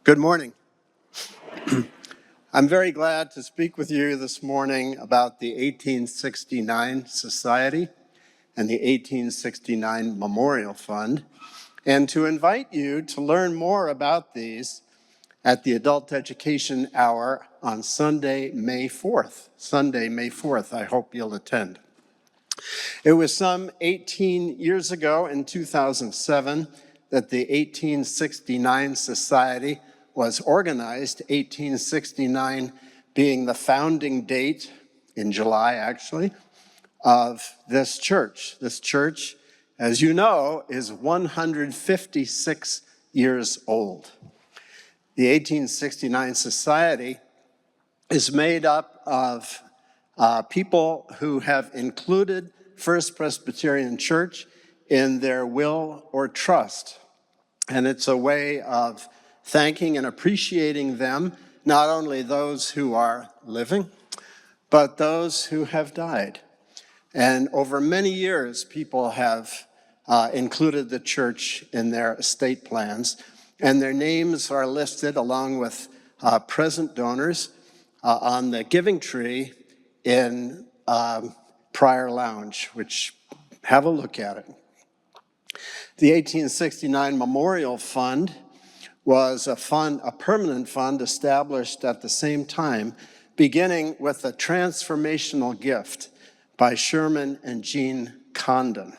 Good morning. I'm very glad to speak with you this morning about the 1869 Society and the 1869 Memorial Fund, and to invite you to learn more about these at the Adult Education Hour on Sunday, May 4th. Sunday, May 4th. I hope you'll attend. It was some 18 years ago in 2007 that the 1869 Society was organized, 1869 being the founding date, in July actually, of this church. This church, as you know, is 156 years old. The 1869 Society is made up of people who have included First Presbyterian Church in their will or trust. And it's a way of thanking and appreciating them, not only those who are living, but those who have died. And over many years, people have included the church in their estate plans, and their names are listed along with present donors on the giving tree in Prior Lounge, which have a look at it. The 1869 Memorial Fund was a permanent fund established at the same time, beginning with a transformational gift by Sherman and Jean Condon.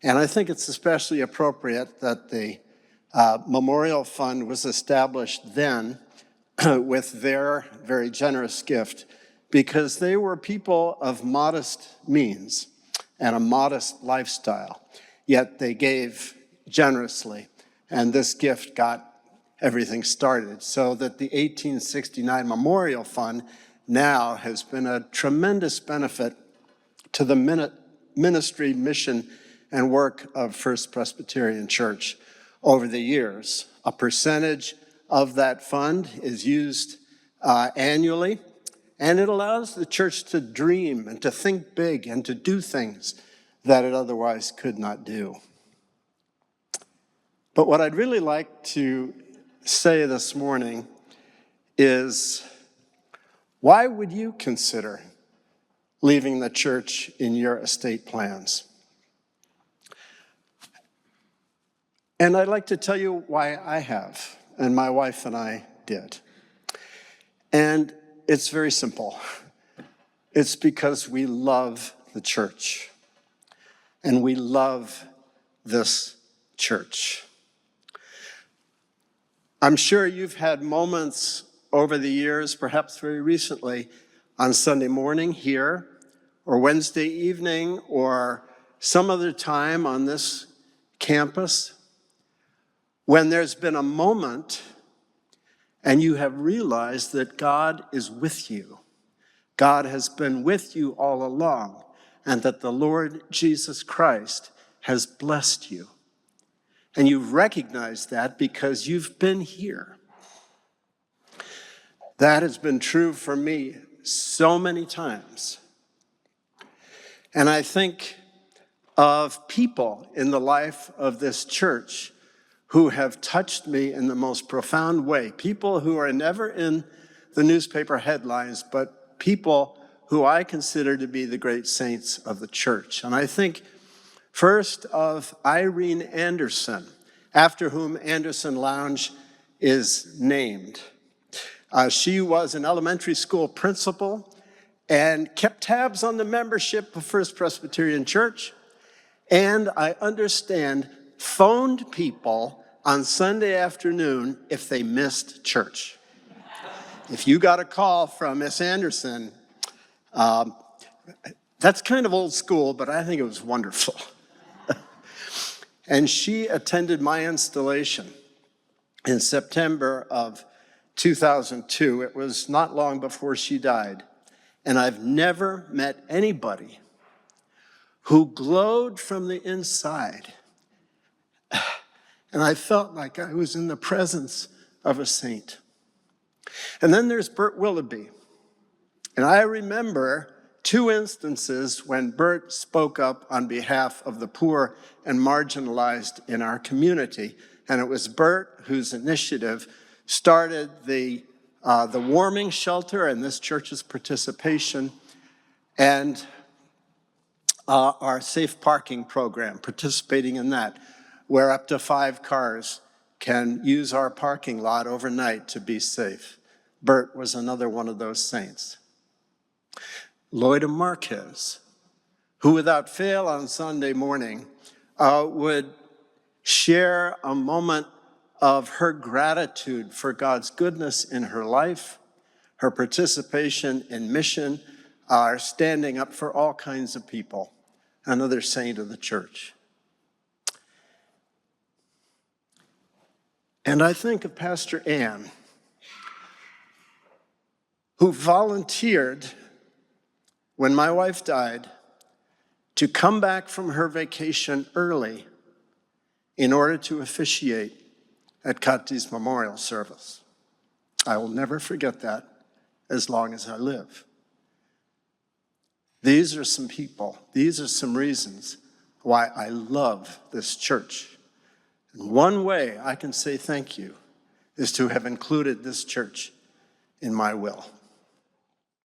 And I think it's especially appropriate that the Memorial Fund was established then with their very generous gift, because they were people of modest means and a modest lifestyle, yet they gave generously, and this gift got everything started, so that the 1869 Memorial Fund now has been a tremendous benefit to the ministry, mission, and work of First Presbyterian Church over the years. A percentage of that fund is used annually, and it allows the church to dream and to think big and to do things that it otherwise could not do. But what I'd really like to say this morning is, why would you consider leaving the church in your estate plans? And I'd like to tell you why I have, and my wife and I did. And it's very simple. It's because we love the church, and we love this church. I'm sure you've had moments over the years, perhaps very recently, on Sunday morning here, or Wednesday evening, or some other time on this campus, when there's been a moment and you have realized that God is with you. God has been with you all along, and that the Lord Jesus Christ has blessed you. And you've recognized that because you've been here. That has been true for me so many times. And I think of people in the life of this church who have touched me in the most profound way. People who are never in the newspaper headlines, but people who I consider to be the great saints of the church. And I think first of Irene Anderson, after whom Anderson Lounge is named. She was an elementary school principal and kept tabs on the membership of First Presbyterian Church, and I understand phoned people on Sunday afternoon if they missed church. If you got a call from Miss Anderson, that's kind of old school, but I think it was wonderful. And she attended my installation in September of 2002. It was not long before she died. And I've never met anybody who glowed from the inside. And I felt like I was in the presence of a saint. And then there's Bert Willoughby. And I remember two instances when Bert spoke up on behalf of the poor and marginalized in our community. And it was Bert whose initiative started the warming shelter and this church's participation, and our safe parking program, participating in that, where up to 5 cars can use our parking lot overnight to be safe. Bert was another one of those saints. Loida Marquez, who without fail on Sunday morning would share a moment of her gratitude for God's goodness in her life, her participation in mission, standing up for all kinds of people, another saint of the church. And I think of Pastor Ann, who volunteered when my wife died to come back from her vacation early in order to officiate at Kati's memorial service. I will never forget that as long as I live. These are some people, these are some reasons why I love this church. And one way I can say thank you is to have included this church in my will.